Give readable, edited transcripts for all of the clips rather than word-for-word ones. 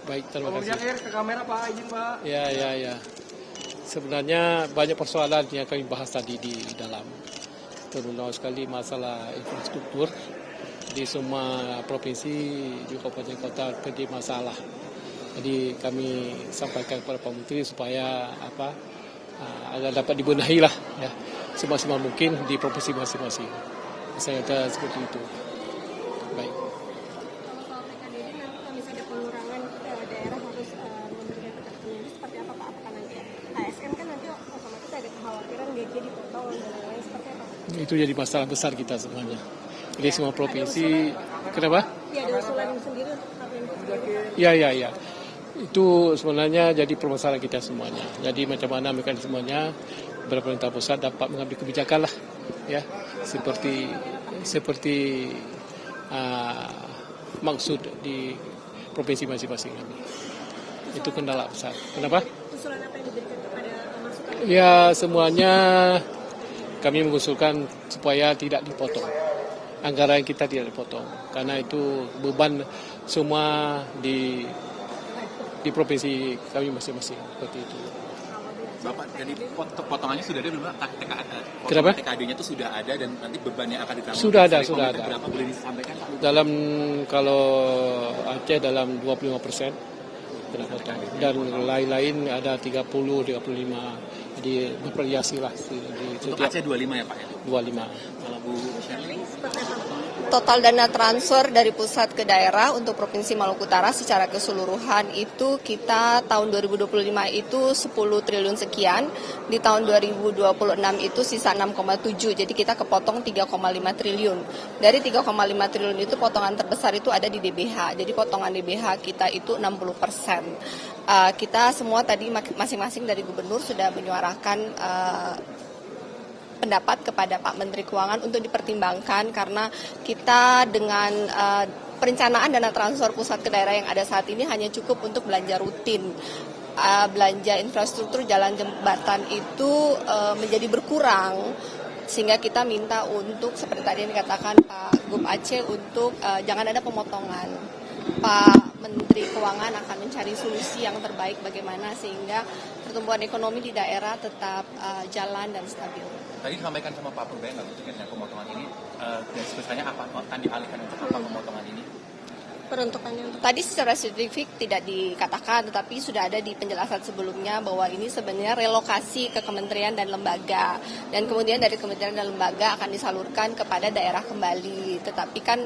Baik, terima kasih. Ke kamera Pak, izin Pak. Ya. Sebenarnya banyak persoalan yang kami bahas tadi di dalam, terutama sekali masalah infrastruktur di semua provinsi di kabupaten kota terjadi masalah. Jadi kami sampaikan kepada Pak Menteri supaya agar dapat dibenahi lah ya semaksimal mungkin di provinsi masing-masing. Saya kata seperti itu. Baik. Kalau soal PKDD nanti kalau misalnya pengurangan daerah harus memberikan keterangan seperti apa Pak? Apakah nanti ASN kan nanti otomatis ada kekhawatiran gaji dipotong dan lain-lain seperti apa? Itu jadi masalah besar kita semuanya. Jadi semua provinsi, kenapa? Ya ada usulan sendiri untuk KPMG. Ya. Itu sebenarnya jadi permasalahan kita semuanya. Jadi macam mana mekanismenya pemerintah pusat dapat mengambil kebijakan lah, ya seperti maksud di provinsi masing-masing kami. Itu kendala besar. Kenapa? Usulan apa yang diberikan kepada masukan? Ya semuanya kami mengusulkan supaya tidak dipotong. Anggaran kita tidak dipotong karena itu beban semua di provinsi kami masing-masing seperti itu. Bapak, jadi potongannya sudah ada belum? Kenapa? TKD-nya itu sudah ada dan nanti bebannya akan ditanggung. Sudah ada. Berapa boleh disampaikan Pak? Dalam kalau Aceh dalam 25% dan lain-lain ada 30, 35. Jadi bervariasi lah di Untuk setiap Aceh 25 ya Pak ya? 25. Kalau Bu Sherly? Total dana transfer dari pusat ke daerah untuk Provinsi Maluku Utara secara keseluruhan itu kita tahun 2025 itu 10 triliun sekian, di tahun 2026 itu sisa 6,7, jadi kita kepotong 3,5 triliun. Dari 3,5 triliun itu potongan terbesar itu ada di DBH, jadi potongan DBH kita itu 60%. Kita semua tadi masing-masing dari gubernur sudah menyuarakan pendapat kepada Pak Menteri Keuangan untuk dipertimbangkan karena kita dengan perencanaan dana transfer pusat ke daerah yang ada saat ini hanya cukup untuk belanja rutin. Belanja infrastruktur jalan jembatan itu menjadi berkurang sehingga kita minta untuk seperti tadi yang dikatakan Pak Gub Aceh untuk jangan ada pemotongan. Pak Menteri Keuangan akan mencari solusi yang terbaik bagaimana sehingga pertumbuhan ekonomi di daerah tetap jalan dan stabil. Tadi disampaikan sama Pak Purba nggak terkait dengan pemotongan ini, dan sebetulnya apa akan dialihkan untuk apa pemotongan ini? Peruntukannya untuk Tadi secara spesifik tidak dikatakan, tetapi sudah ada di penjelasan sebelumnya bahwa ini sebenarnya relokasi ke kementerian dan lembaga, dan kemudian dari kementerian dan lembaga akan disalurkan kepada daerah kembali. Tetapi kan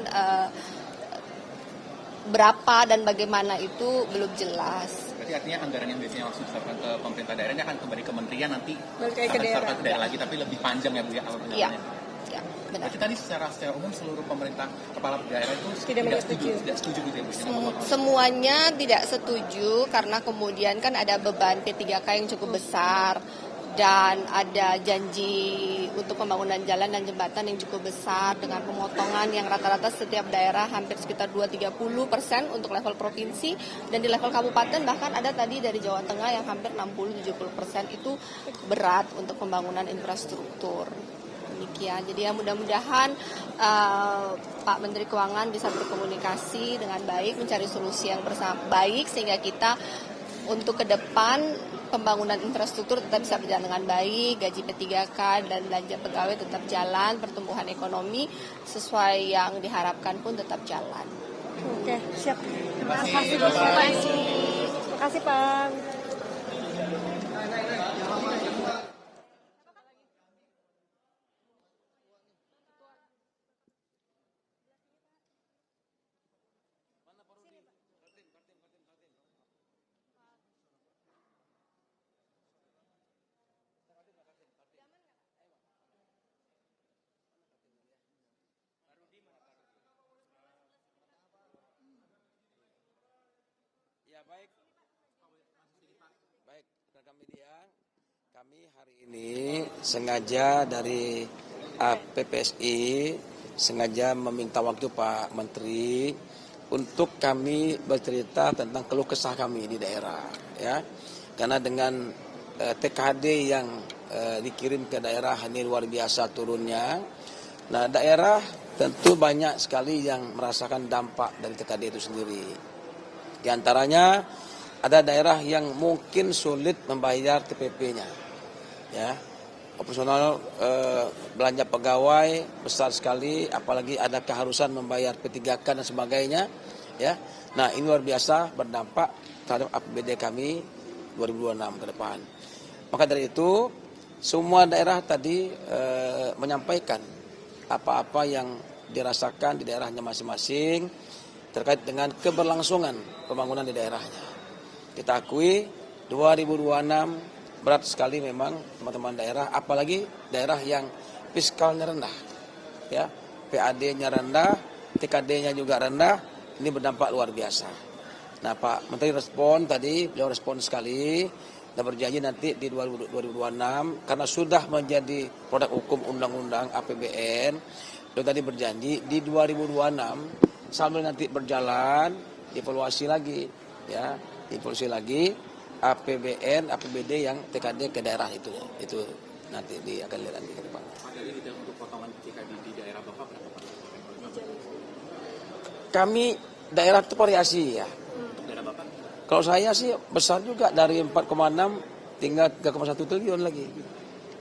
berapa dan bagaimana itu belum jelas. Berarti artinya anggaran yang biasanya langsung disalurkan ke pemerintah daerah ini akan kembali ke kementerian nanti ke disalurkan ke daerah lagi, tapi lebih panjang ya Bu ya alur Iya, penyalurannya. ya, benar. Berarti tadi secara umum seluruh pemerintah kepala daerah itu Tidak setuju gitu ya Bu? Semuanya tidak setuju karena kemudian kan ada beban P3K yang cukup besar dan ada janji untuk pembangunan jalan dan jembatan yang cukup besar dengan pemotongan yang rata-rata setiap daerah hampir sekitar 2-30% untuk level provinsi, dan di level kabupaten bahkan ada tadi dari Jawa Tengah yang hampir 60-70% itu berat untuk pembangunan infrastruktur. Demikian, jadi ya mudah-mudahan Pak Menteri Keuangan bisa berkomunikasi dengan baik, mencari solusi yang baik sehingga kita untuk ke depan pembangunan infrastruktur tetap bisa berjalan dengan baik, gaji P3K dan belanja pegawai tetap jalan, pertumbuhan ekonomi sesuai yang diharapkan pun tetap jalan. Oke, siap. Terima kasih. Terima kasih Pak. Ya baik, rekan media, kami hari ini sengaja dari PPSI sengaja meminta waktu Pak Menteri untuk kami bercerita tentang keluh kesah kami di daerah, ya, karena dengan TKD yang dikirim ke daerah ini luar biasa turunnya. Nah, daerah tentu banyak sekali yang merasakan dampak dari TKD itu sendiri. Di antaranya ada daerah yang mungkin sulit membayar TPP-nya, ya. Operasional belanja pegawai besar sekali, apalagi ada keharusan membayar P3K dan sebagainya, ya. Nah, ini luar biasa berdampak terhadap APBD kami 2026 ke depan. Maka dari itu, semua daerah tadi menyampaikan apa-apa yang dirasakan di daerahnya masing-masing terkait dengan keberlangsungan pembangunan di daerahnya. Kita akui 2026 berat sekali memang teman-teman daerah, apalagi daerah yang fiskalnya rendah, ya, PAD-nya rendah, TKD-nya juga rendah, ini berdampak luar biasa. Nah, Pak Menteri respon tadi, beliau respon sekali dan berjanji nanti di 2026 karena sudah menjadi produk hukum undang-undang APBN, beliau tadi berjanji di 2026 sambil nanti berjalan dievaluasi lagi, ya. Evaluasi lagi APBN, APBD yang TKD ke daerah itu nanti akan lihat nanti ke depan. Pak, dari untuk potongan TKD di daerah Bapak berapa Pak? Kami daerah itu variasi ya. Untuk daerah Bapak? Kalau saya sih besar juga dari 4,6 tinggal 3,1 triliun lagi.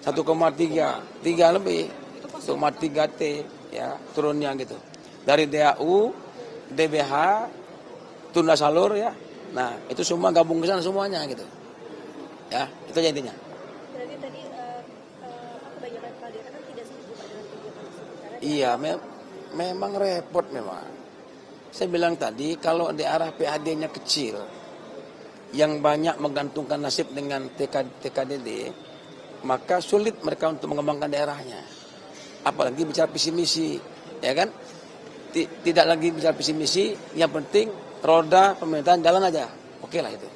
1,3 lebih. 1,3 T ya turunnya gitu. Dari DAU, DBH, tunda salur ya. Nah, itu semua gabung ke sana semuanya gitu. Ya, itu aja intinya. Berarti tadi kebanyakan kepala daerah kan tidak setuju Pak dengan kegiatan tersebut. Iya, memang repot memang. Saya bilang tadi kalau daerah PAD-nya kecil, yang banyak menggantungkan nasib dengan TKDD, maka sulit mereka untuk mengembangkan daerahnya. Apalagi bicara visi misi, ya kan? Tidak lagi bicara visi misi, yang penting roda pemerintahan jalan aja, oke lah itu,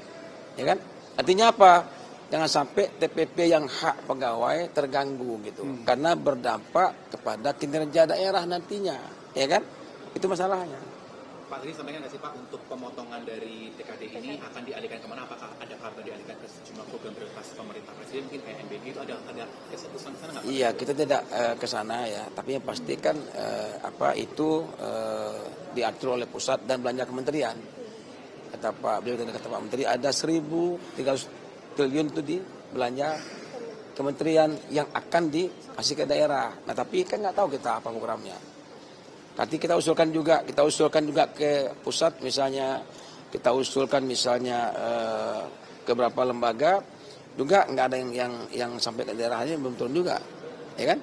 ya kan? Artinya apa? Jangan sampai TPP yang hak pegawai terganggu gitu, karena berdampak kepada kinerja daerah nantinya, ya kan? Itu masalahnya. Pak, tadi sampaikan nggak sih Pak, untuk pemotongan dari TKD ini akan dialihkan kemana? Apakah ada kabar dialihkan ke sejumlah program prioritas pemerintah presiden, mungkin kayak MBG itu ada keputusan ke sana nggak? Iya, kita tidak ke sana ya, tapi yang pasti kan itu diatur oleh pusat dan belanja kementerian. Kata Pak Menteri ada 1.300 triliun itu di belanja kementerian yang akan dikasih ke daerah. Nah, tapi kan nggak tahu kita apa programnya. Nanti kita usulkan juga ke pusat, misalnya kita usulkan misalnya ke beberapa lembaga juga nggak ada yang sampai ke daerahnya belum turun juga, ya kan?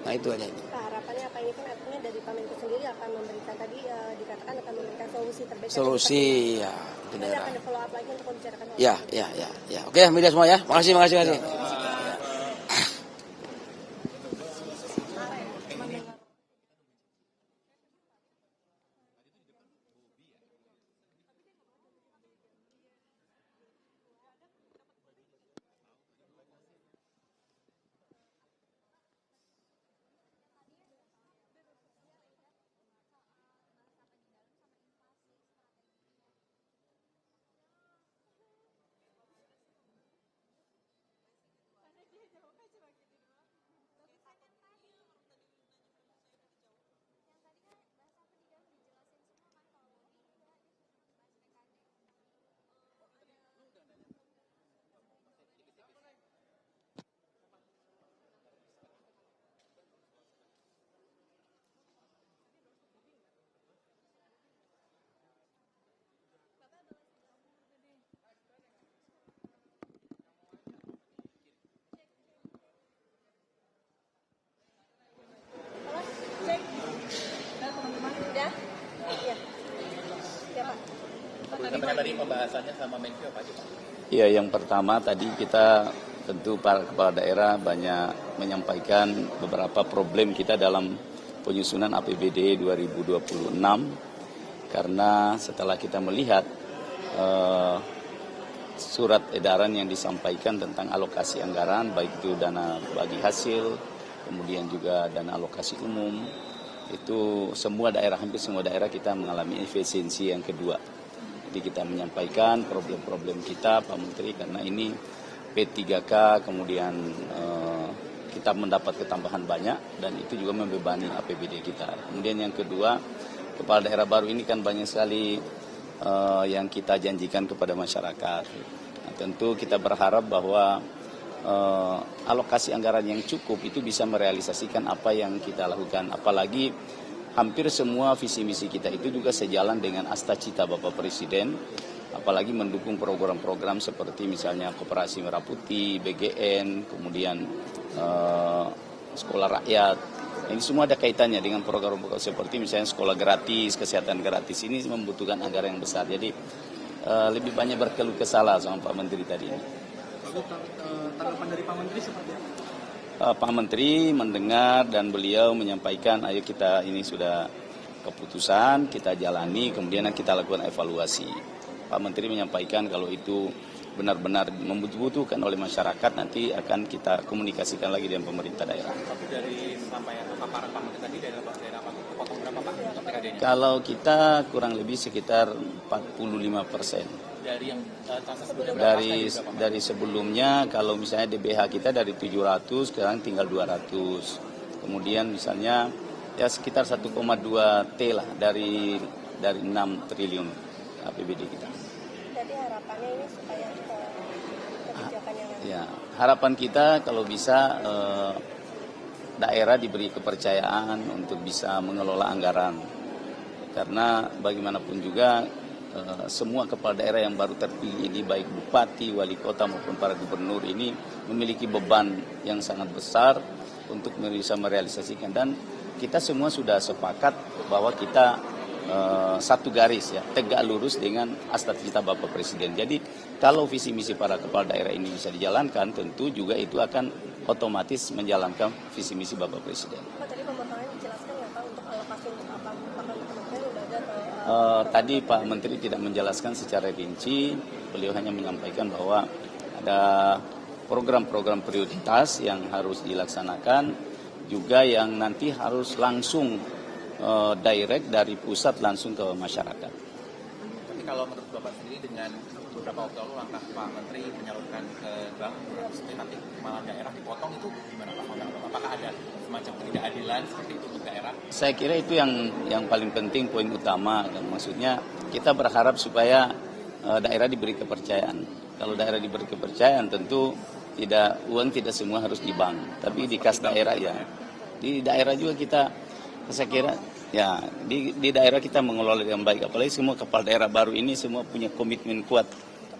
Nah itu aja ini. Pak, harapannya apa ini kan artinya dari Pak Menko sendiri akan memberikan tadi dikatakan akan memberikan solusi terbaik. Solusi ya di Nanti daerah. akan di follow up lagi untuk membicarakan. Ya. Oke, media semua ya. Makasih. Sampai tadi pembahasannya sama Menkyu apa aja Pak? Ya, yang pertama tadi kita tentu para kepala daerah banyak menyampaikan beberapa problem kita dalam penyusunan APBD 2026 karena setelah kita melihat surat edaran yang disampaikan tentang alokasi anggaran baik itu dana bagi hasil kemudian juga dana alokasi umum itu hampir semua daerah kita mengalami efisiensi yang kedua. Jadi kita menyampaikan problem-problem kita Pak Menteri karena ini P3K kemudian kita mendapat ketambahan banyak dan itu juga membebani APBD kita. Kemudian yang kedua, kepala daerah baru ini kan banyak sekali yang kita janjikan kepada masyarakat. Nah, tentu kita berharap bahwa alokasi anggaran yang cukup itu bisa merealisasikan apa yang kita lakukan. Apalagi hampir semua visi misi kita itu juga sejalan dengan asta-cita Bapak Presiden, apalagi mendukung program-program seperti misalnya Koperasi Merah Putih, BGN, kemudian sekolah rakyat. Ini semua ada kaitannya dengan program-program seperti misalnya sekolah gratis, kesehatan gratis. Ini membutuhkan anggaran yang besar. Jadi lebih banyak berkeluh kesah sama Pak Menteri tadi. Lalu tanggapan dari Pak Menteri seperti apa? Pak Menteri mendengar dan beliau menyampaikan, ayo kita ini sudah keputusan, kita jalani, kemudian kita lakukan evaluasi. Pak Menteri menyampaikan kalau itu benar-benar membutuhkan oleh masyarakat, nanti akan kita komunikasikan lagi dengan pemerintah daerah. Tapi dari sampaian paparan Pak Menteri tadi, daerah apa? Potong berapa Pak untuk TKD-nya? Kalau kita kurang lebih sekitar 45%. Dari yang sebelumnya Dari sebelumnya, kalau misalnya DBH kita dari 700, sekarang tinggal 200. Kemudian misalnya ya sekitar 1,2 T lah dari 6 triliun APBD kita. Jadi harapannya ini supaya kebijakan yang Ya, harapan kita kalau bisa daerah diberi kepercayaan untuk bisa mengelola anggaran. Karena bagaimanapun juga semua kepala daerah yang baru terpilih ini, baik bupati, wali kota maupun para gubernur ini memiliki beban yang sangat besar untuk bisa merealisasikan. Dan kita semua sudah sepakat bahwa kita satu garis ya, tegak lurus dengan asta-cita Bapak Presiden. Jadi kalau visi misi para kepala daerah ini bisa dijalankan, tentu juga itu akan otomatis menjalankan visi misi Bapak Presiden. Pak, tadi pemotongan dijelaskan nggak Pak untuk alokasi untuk apa? Apakah kementerian udah ada atau Tadi Pak Menteri tidak menjelaskan secara rinci, beliau hanya menyampaikan bahwa ada program-program prioritas yang harus dilaksanakan, juga yang nanti harus langsung direct dari pusat langsung ke masyarakat. Tapi kalau menurut Bapak sendiri dengan beberapa waktu lalu langkah Pak Menteri menyalurkan ke bank nanti malah daerah dipotong, itu gimana Pak? Apakah ada semacam ketidakadilan seperti itu untuk daerah? Saya kira itu yang paling penting, poin utama. Dan maksudnya kita berharap supaya daerah diberi kepercayaan. Kalau daerah diberi kepercayaan, tentu uang tidak semua harus di bank, tapi di kas daerah ya. Di daerah juga saya kira ya di daerah kita mengelola dengan baik. Apalagi semua kepala daerah baru ini semua punya komitmen kuat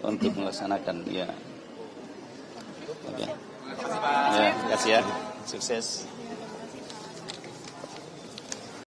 untuk melaksanakan ya. Oke. Ya, terima kasih ya. Sukses.